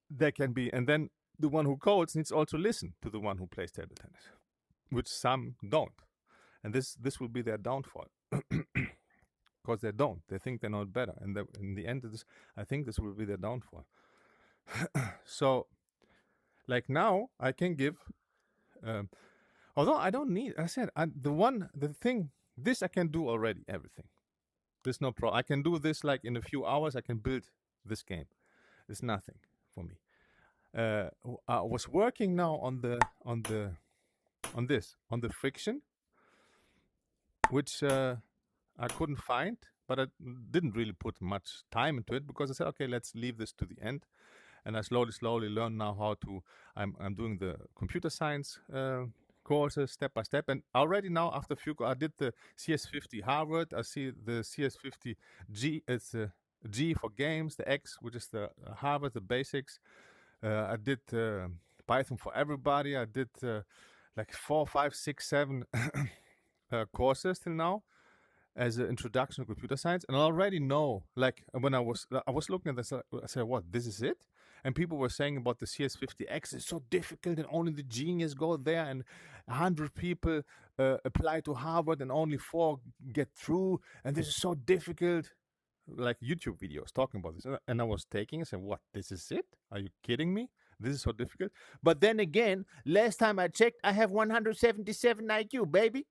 There can be, and then the one who codes needs also listen to the one who plays table tennis, which some don't. And this will be their downfall. Because they don't. They think they know it better. And in the end, I think this will be their downfall. So, like now, I can give, although I don't need, I said, this I can do already, everything. There's no problem. I can do this like in a few hours. I can build this game. It's nothing for me. I was working now on the friction, which I couldn't find, but I didn't really put much time into it, because I said, okay, let's leave this to the end. And I slowly learn now how to. I'm doing the computer science courses step by step, and already now after a few, I did the CS50 Harvard. I see the CS50 G. It's the G for games, the X, which is the Harvard, the basics. I did Python for everybody. I did like 4, 5, 6, 7 courses till now as an introduction to computer science, and I already know. Like when I was looking at this, I said, "What? This is it?" And people were saying about the CS50X, it's so difficult and only the genius go there, and 100 people apply to Harvard and only 4 get through, and this is so difficult. Like YouTube videos talking about this. And I was taking and saying, what, this is it? Are you kidding me? This is so difficult. But then again, last time I checked, I have 177 IQ, baby.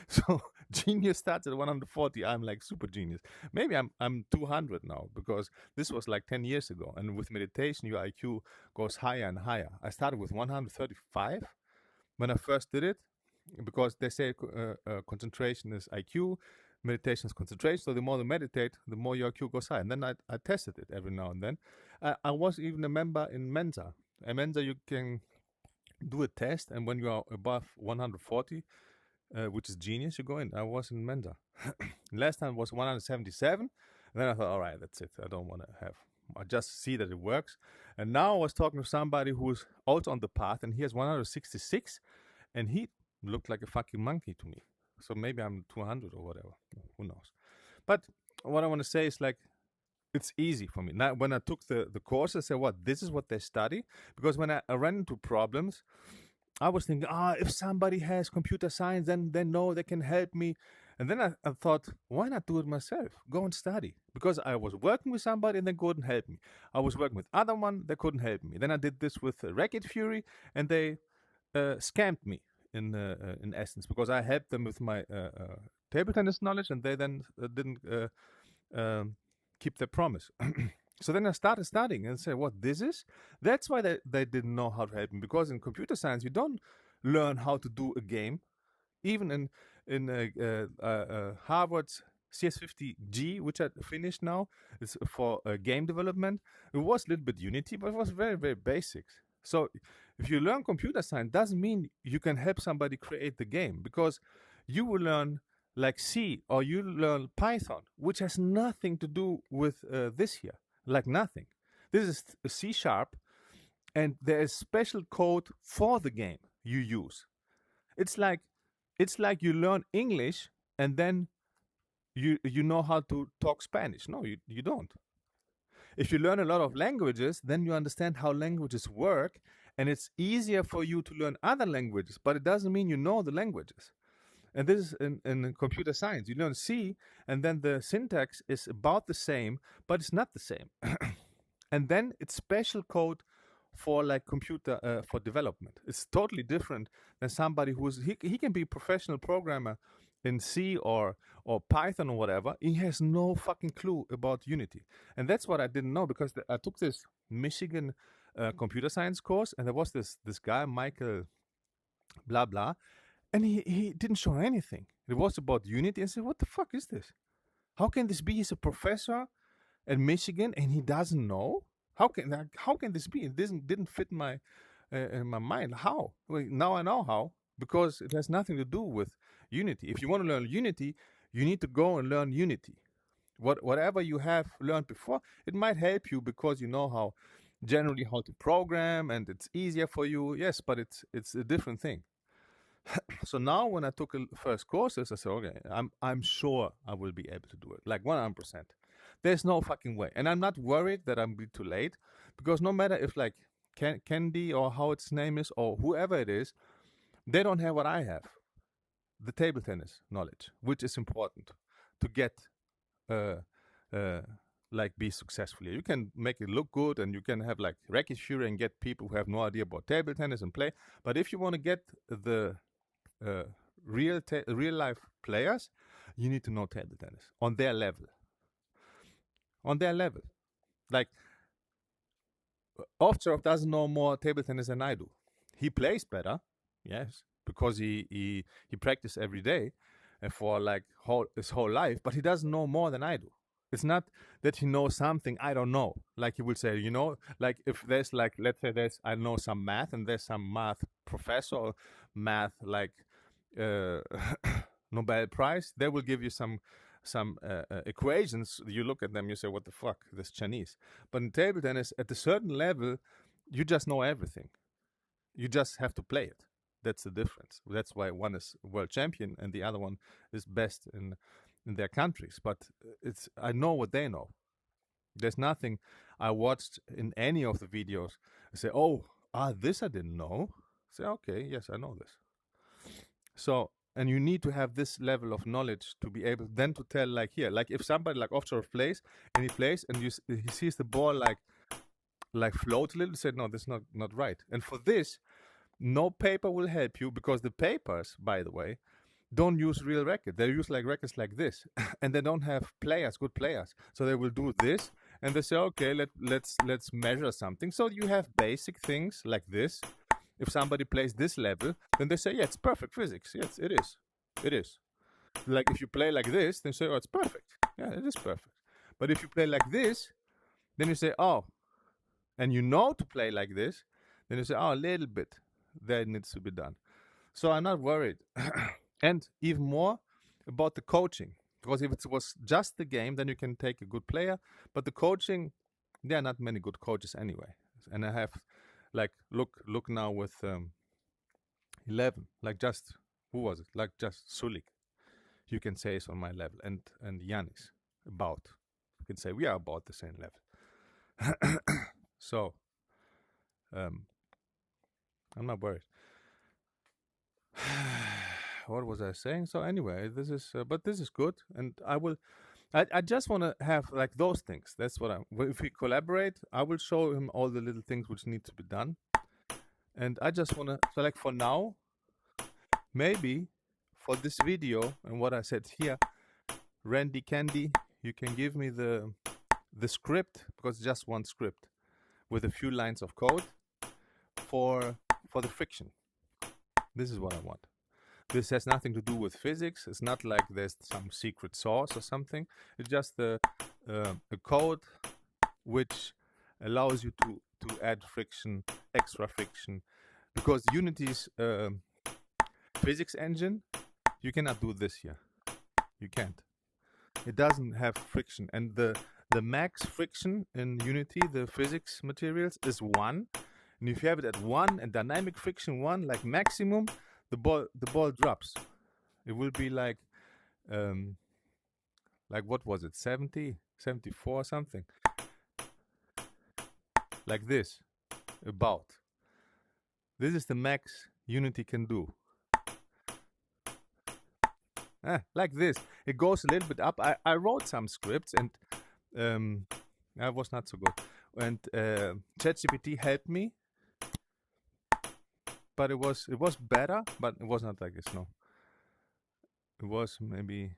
So genius starts at 140. I'm like super genius. Maybe I'm 200 now, because this was like 10 years ago. And with meditation, your IQ goes higher and higher. I started with 135 when I first did it, because they say concentration is IQ, meditation is concentration. So the more you meditate, the more your IQ goes high. And then I tested it every now and then. I was even a member in Mensa. In Mensa, you can do a test, and when you are above 140, which is genius, you go in. I was in Mensa. Last time was 177. And then I thought, all right, that's it. I don't want to have. I just see that it works. And now I was talking to somebody who's also on the path, and he has 166, and he looked like a fucking monkey to me. So maybe I'm 200 or whatever. Who knows? But what I want to say is, like, it's easy for me. Now, when I took the course, I said, what, this is what they study? Because when I ran into problems, I was thinking, if somebody has computer science, then they know they can help me. And then I thought, why not do it myself? Go and study. Because I was working with somebody and they couldn't help me. I was working with other one, they couldn't help me. Then I did this with Racket Fury, and they scammed me in essence, because I helped them with my table tennis knowledge, and they then didn't keep their promise. So then I started studying and said, what this is? That's why they didn't know how to help me, because in computer science, you don't learn how to do a game. Even in Harvard's CS50G, which I finished now, is for game development. It was a little bit Unity, but it was very, very basic. So if you learn computer science, doesn't mean you can help somebody create the game, because you will learn like C, or you learn Python, which has nothing to do with this here. Like nothing. This is C#, and there is special code for the game you use. It's like you learn English and then you know how to talk Spanish. No, you don't. If you learn a lot of languages, then you understand how languages work, and it's easier for you to learn other languages, but it doesn't mean you know the languages. And this is in computer science. You learn C, and then the syntax is about the same, but it's not the same. And then it's special code for like computer for development. It's totally different than somebody who's he can be a professional programmer in C or Python or whatever. He has no fucking clue about Unity. And that's what I didn't know, because I took this Michigan computer science course, and there was this guy, Michael blah blah, and he didn't show anything. It was about Unity. And I said, what the fuck is this? How can this be? He's a professor at Michigan and he doesn't know? How can this be? It didn't fit in my mind. How? Well, now I know how, because it has nothing to do with Unity. If you want to learn Unity, you need to go and learn Unity. Whatever you have learned before, it might help you because you know how to program, and it's easier for you. Yes, but it's a different thing. So now when I took first courses, I said, okay, I'm sure I will be able to do it, like 100%. There's no fucking way. And I'm not worried that I'm be too late, because no matter if like Candy or how its name is or whoever it is, they don't have what I have, the table tennis knowledge, which is important to get like be successful. You can make it look good, and you can have like Racket Fury and get people who have no idea about table tennis and play. But if you want to get the real life players, you need to know table tennis on their level. On their level. Like, Ovtcharov doesn't know more table tennis than I do. He plays better, yes, because he practices every day and for like his whole life, but he doesn't know more than I do. It's not that he knows something I don't know. Like he will say, you know, like if there's like, let's say I know some math, and there's some math professor or math like Nobel Prize, they will give you some equations. You look at them, you say, what the fuck, this Chinese. But in table tennis, at a certain level, you just know everything. You just have to play it. That's the difference. That's why one is world champion and the other one is best in their countries. But I know what they know. There's nothing I watched in any of the videos. I say, oh, this I didn't know. I say, okay, yes, I know this. So, and you need to have this level of knowledge to be able then to tell, like here, like if somebody like offshore plays and he plays and he sees the ball like float a little, say, no, this is not right. And for this, no paper will help you, because the papers, by the way, don't use real racket. They use like rackets like this, and they don't have players, good players. So they will do this, and they say, okay, let's measure something. So you have basic things like this. If somebody plays this level, then they say, yeah, it's perfect physics. Yes, it is. It is. Like if you play like this, then you say, oh, it's perfect. Yeah, it is perfect. But if you play like this, then you say, oh, and you know to play like this, then you say, oh, a little bit that needs to be done. So I'm not worried. And even more about the coaching, because if it was just the game, then you can take a good player. But the coaching, there are not many good coaches anyway. And I have, like, look now with 11, like just, who was it? Like just Sulik, you can say is on my level, and Yanis, about. You can say we are about the same level. So, I'm not worried. What was I saying? So anyway, this is, but this is good, and I just want to have like those things. That's what if we collaborate, I will show him all the little things which need to be done. And I just want to, so like for now, maybe for this video and what I said here, Randy Candy, you can give me the script, because it's just one script with a few lines of code for the friction. This is what I want. This has nothing to do with physics. It's not like there's some secret sauce or something. It's just a code which allows you to add friction, extra friction, because Unity's physics engine, you cannot do this here. You can't. It doesn't have friction, and the max friction in Unity, the physics materials, is 1. And if you have it at 1 and dynamic friction 1, like maximum, the ball drops. It will be like what was it, 70, 74, something like this. About this is the max Unity can do. Like this, it goes a little bit up. I wrote some scripts, and I was not so good, and ChatGPT helped me, but it was better, but it was not like this. No, it was maybe,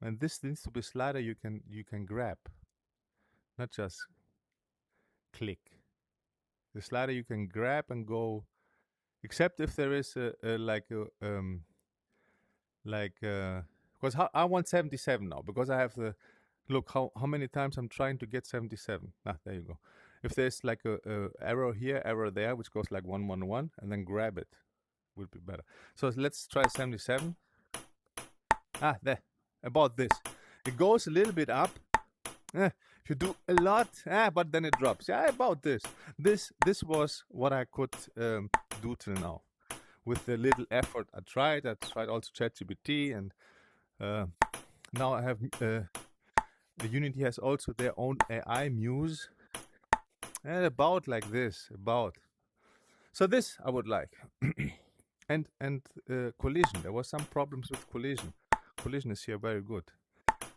and this needs to be a slider you can grab, not just click. The slider you can grab and go, except if there is because I want 77 now, because I have the look how many times I'm trying to get 77. There you go. If there's like a arrow here, arrow there, which goes like 1, 1, 1, and then grab it, would be better. So let's try 77. There, about this. It goes a little bit up. If you do a lot, but then it drops. About this. This was what I could do till now. With a little effort, I tried also ChatGPT, and now I have the Unity has also their own AI Muse, and about like this, about. So this I would like, and collision. There was some problems with collision. Collision is here very good.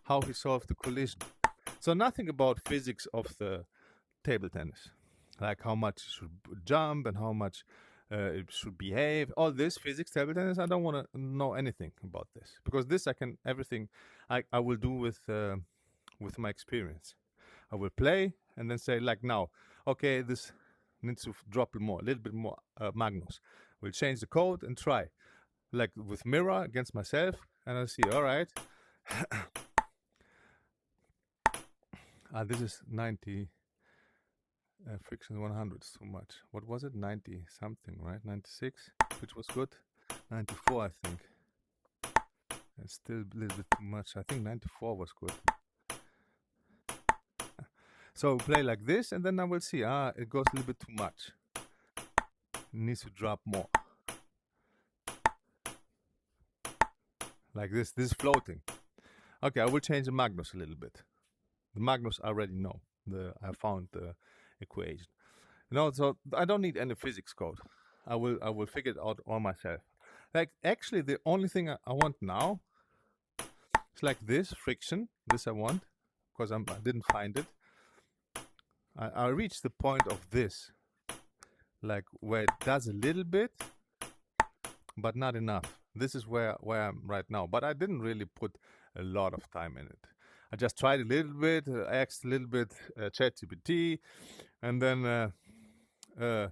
How he solved the collision. So nothing about physics of the table tennis, like how much it should jump and how much it should behave. All this physics, table tennis, I don't want to know anything about this, because this everything I will do with my experience. I will play and then say, like, now, okay, this needs to drop a little bit more. Magnus, we'll change the code and try, like with mirror against myself, and I'll see. All right. This is 90. Friction 100 is too much. What was it? 90 something, right? 96, which was good. 94, I think. It's still a little bit too much. I think 94 was good. So play like this, and then I will see. It goes a little bit too much. It needs to drop more. Like this. This is floating. Okay, I will change the Magnus a little bit. The Magnus already know. I found the equation. So I don't need any physics code. I will figure it out all myself. Like actually, the only thing I want now is like this friction. This I want because I didn't find it. I reached the point of this, like where it does a little bit, but not enough. This is where I'm right now. But I didn't really put a lot of time in it. I just tried a little bit, asked a little bit ChatGPT, and then I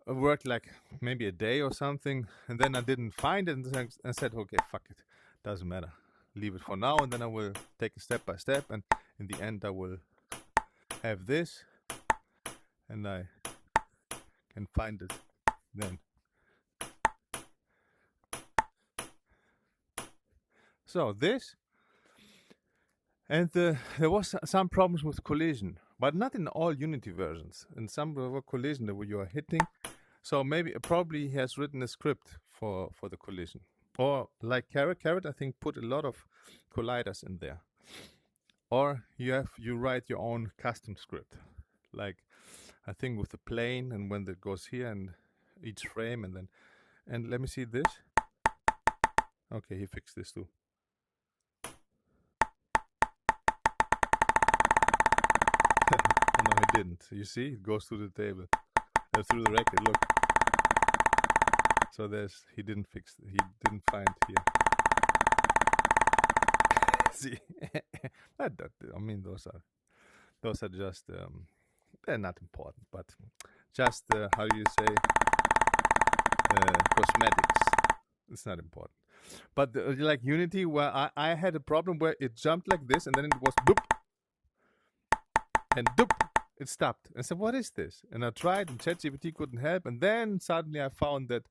worked like maybe a day or something, and then I didn't find it, and I said, okay, fuck it, doesn't matter, leave it for now, and then I will take it step by step, and in the end I will have this, and I can find it then. So this, and there was some problems with collision, but not in all Unity versions. In some collision where you are hitting, so probably he has written a script for the collision, or like Carrot I think put a lot of colliders in there, or you write your own custom script, like I think with the plane, and when it goes here and each frame, and let me see this. Okay, he fixed this too. No, he didn't. You see, it goes through the table, through the record. Look. So he didn't find here. See, I mean, those are just they're not important, but just how do you say, cosmetics. It's not important. But like Unity, where I had a problem where it jumped like this, and then it was doop, and doop, it stopped. I said, what is this? And I tried, and ChatGPT couldn't help. And then suddenly I found that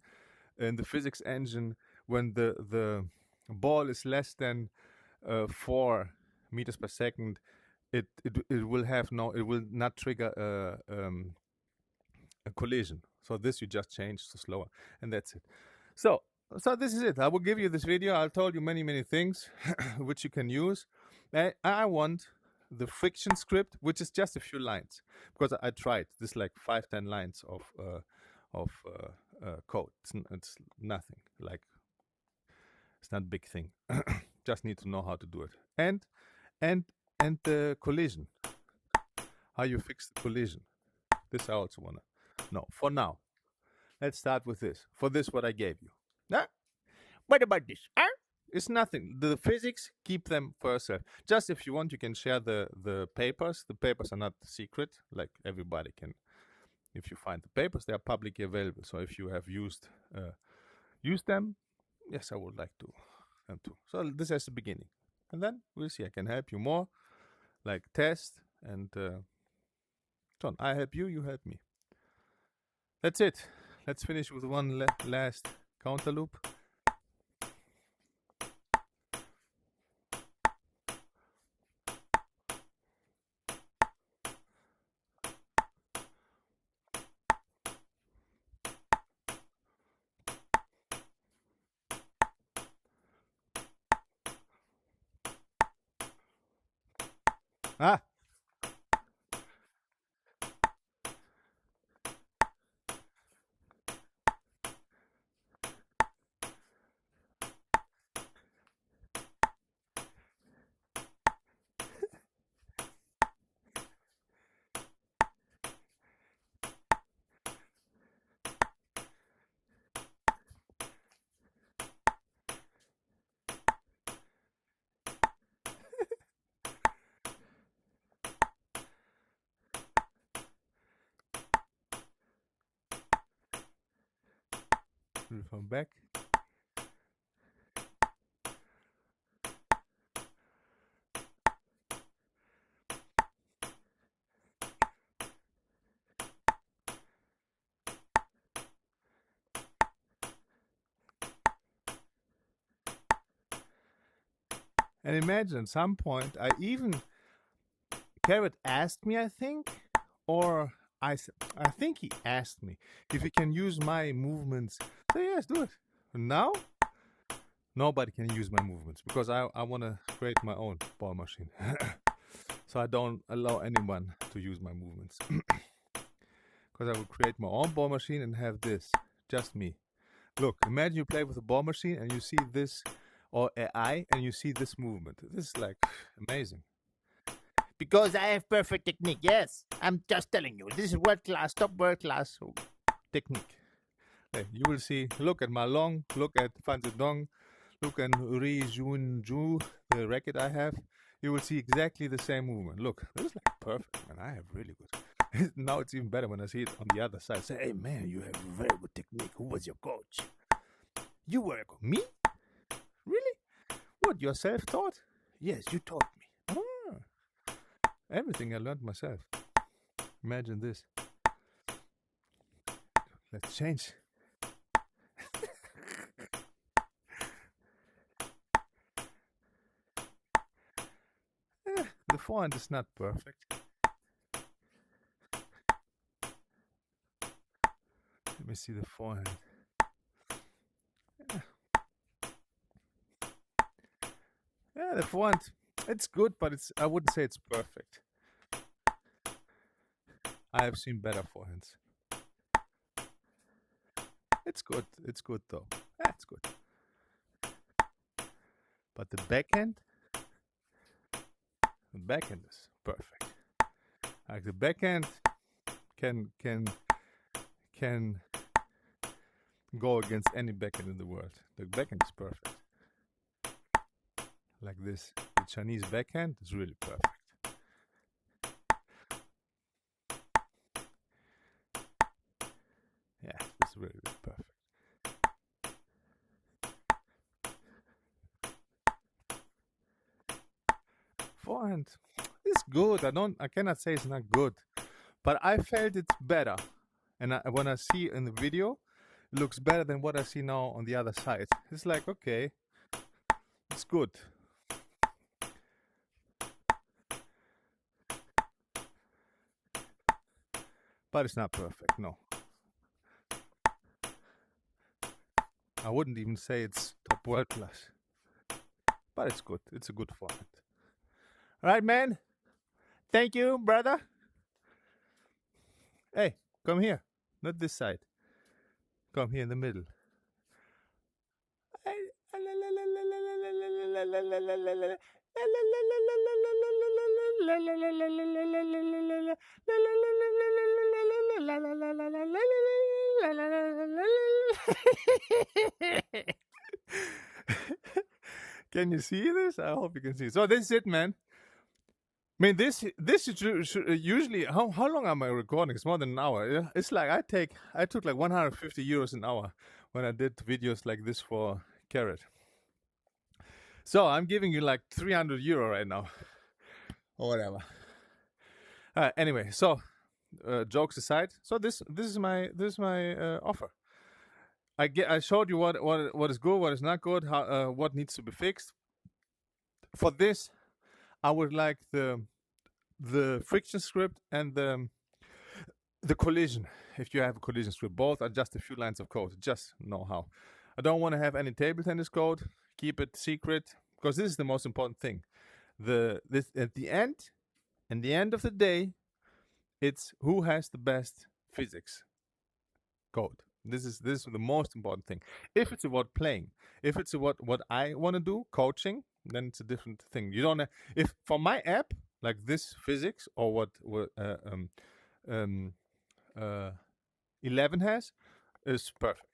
in the physics engine, when the ball is less than 4 meters per second, it will not trigger a collision. So this you just change to slower, and that's it. So this is it. I will give you this video. I'll tell you many things which you can use. I want the friction script, which is just a few lines, because I tried this, like 5-10 lines of code. It's nothing. Like, it's not a big thing. Just need to know how to do it. And the collision. How you fix the collision. This I also wanna know. For now, let's start with this. For this, what I gave you. What about this? It's nothing. The physics, keep them for yourself. Just if you want, you can share the papers. The papers are not secret. Like, everybody can. If you find the papers, they are publicly available. So if you have used them, yes, I would like them to. So this is the beginning, and then we'll see. I can help you more, like test, and John, I help you, you help me. That's it. Let's finish with one last counter loop. Ah! From back. And imagine at some point, Carrot asked me, I think, or I think he asked me if he can use my movements. So yes, do it. And now, nobody can use my movements because I want to create my own ball machine. So I don't allow anyone to use my movements. Because I will create my own ball machine and have this. Just me. Look, imagine you play with a ball machine and you see this, or AI, and you see this movement. This is like amazing. Because I have perfect technique. Yes, I'm just telling you. This is world class, top world class technique. Hey, you will see, look at Ma Long, look at Fan Zedong, look at Ri Junju, the racket I have. You will see exactly the same movement. Look, this is like perfect, man. I have really good. Now it's even better when I see it on the other side. Say, hey, man, you have very good technique. Who was your coach? You were me? Really? What, you're self-taught? Yes, you taught me. Ah. Everything I learned myself. Imagine this. Let's change. The forehand is not perfect. Let me see the forehand. Yeah, the forehand, it's good, but I wouldn't say it's perfect. I have seen better forehands. It's good. It's good though. Yeah, it's good. But the backhand is perfect. Like the backhand can go against any backhand in the world. The backhand is perfect. Like this. The Chinese backhand is really perfect. Yeah, it's really, really perfect. Forehand is good. I cannot say it's not good, but I felt it's better. And when I see in the video, it looks better than what I see now on the other side. It's like, okay, it's good. But it's not perfect, no. I wouldn't even say it's top world class. But it's good. It's a good forehand. All right, man. Thank you, brother. Hey, come here. Not this side. Come here in the middle. Can you see this? I hope you can see. So this is it, man. I mean, this should usually how long am I recording? It's more than an hour. It's like I took like 150 euros an hour when I did videos like this for Carrot. So I'm giving you like 300 euro right now, or whatever. Anyway, so jokes aside, so this is my offer. I showed you what is good, what is not good, how what needs to be fixed. For this, I would like the friction script and the collision. If you have a collision script, both are just a few lines of code. Just know how. I don't want to have any table tennis code. Keep it secret because this is the most important thing. This at the end of the day, it's who has the best physics code. This is the most important thing. If it's about playing, if it's about what I want to do, coaching, then it's a different thing. You don't. If for my app like this physics or what 11 has is perfect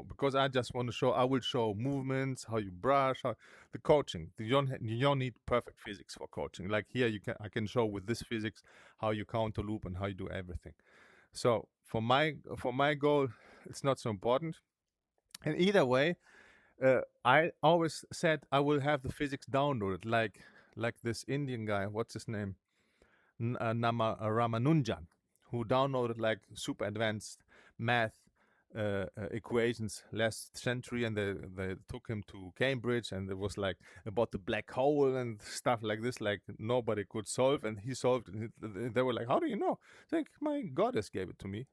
because I just want to show. I will show movements, how you brush, the coaching. You don't need perfect physics for coaching. Like here, I can show with this physics how you counter loop and how you do everything. So for my goal, it's not so important. And either way, I always said I will have the physics downloaded, like this Indian guy. What's his name? Ramanunjan, who downloaded like super advanced math equations last century, and they took him to Cambridge, and it was like about the black hole and stuff like this, like nobody could solve, and he solved it. They were like, how do you know? It's like, my goddess gave it to me.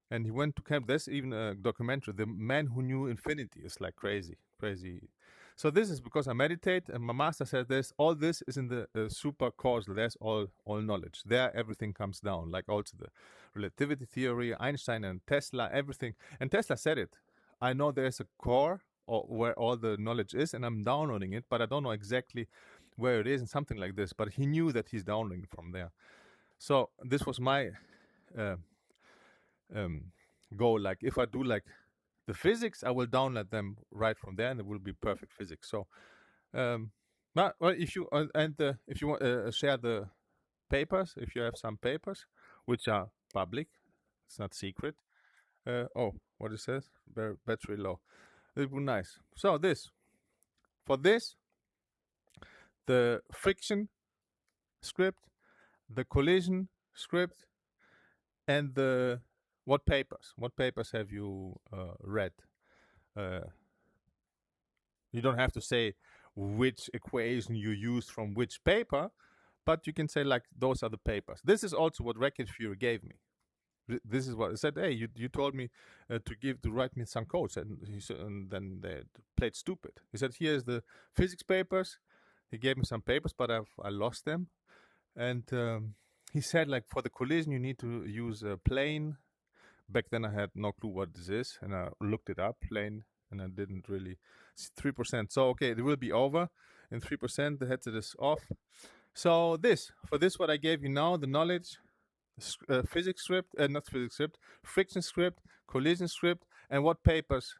And he went to camp. There's even a documentary, The Man Who Knew Infinity. It's like crazy. So this is because I meditate, and my master said this. All this is in the super causal. There's all knowledge. There, everything comes down. Like also the relativity theory, Einstein and Tesla, everything. And Tesla said it. I know there's a core or where all the knowledge is, and I'm downloading it, but I don't know exactly where it is, and something like this. But he knew that he's downloading from there. So this was my uh, goal. Like if I do like the physics, I will download them right from there, and it will be perfect physics. So, well, if you if you want share the papers, if you have some papers which are public, it's not secret. Oh, what it says? Battery low. It would be nice. So for this, the friction script, the collision script, and the what papers have you read? You don't have to say which equation you used from which paper, but you can say like those are the papers. This is also what Racket Fury gave me. This is what I said. Hey, you told me to write me some codes, and then they played stupid. He said, here's the physics papers. He gave me some papers, but I lost them. And he said like for the collision you need to use a plane. Back then I had no clue what this is, and I looked it up, plane, and I didn't really. 3%. So okay, it will be over in 3%. The headset is off. So for this what I gave you now, the knowledge, physics script, not physics script, friction script, collision script, and what papers.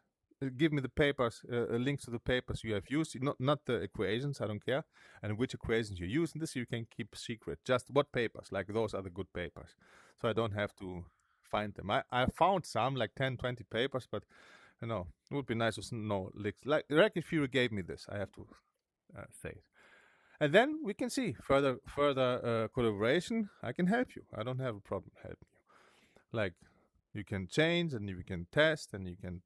Give me the papers, links to the papers you have used, not the equations. I don't care, and which equations you use. And this you can keep secret. Just what papers, like those are the good papers. So I don't have to find them. I found some like 10, 20 papers, but it would be nice to know. Like Racket Fury gave me this. I have to say it. And then we can see further collaboration. I can help you. I don't have a problem helping you. Like you can change and you can test and you can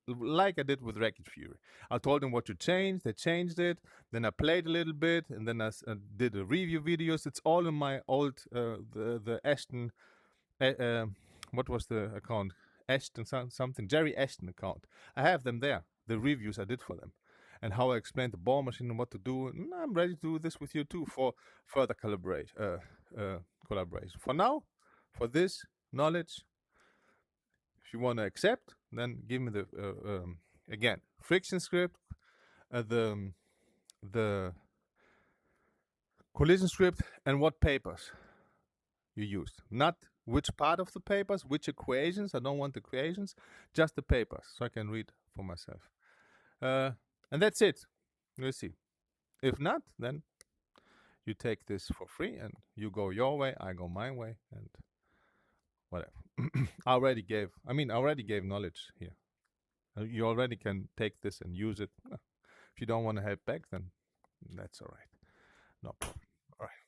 like I did with Racket Fury. I told them what to change. They changed it. Then I played a little bit, and then I did a review videos. It's all in my old the Ashton. What was the account? Ashton something, Jerry Ashton account. I have them there, the reviews I did for them, and how I explained the ball machine and what to do. And I'm ready to do this with you too for further collaboration. For now, for this knowledge, if you want to accept, then give me the again friction script, the collision script, and what papers you used. Not which part of the papers, which equations. I don't want the equations, just the papers, so I can read for myself. And that's it. We'll see. If not, then you take this for free and you go your way, I go my way, and whatever. I already gave knowledge here. You already can take this and use it. If you don't want to help back, then that's all right. No problem. All right.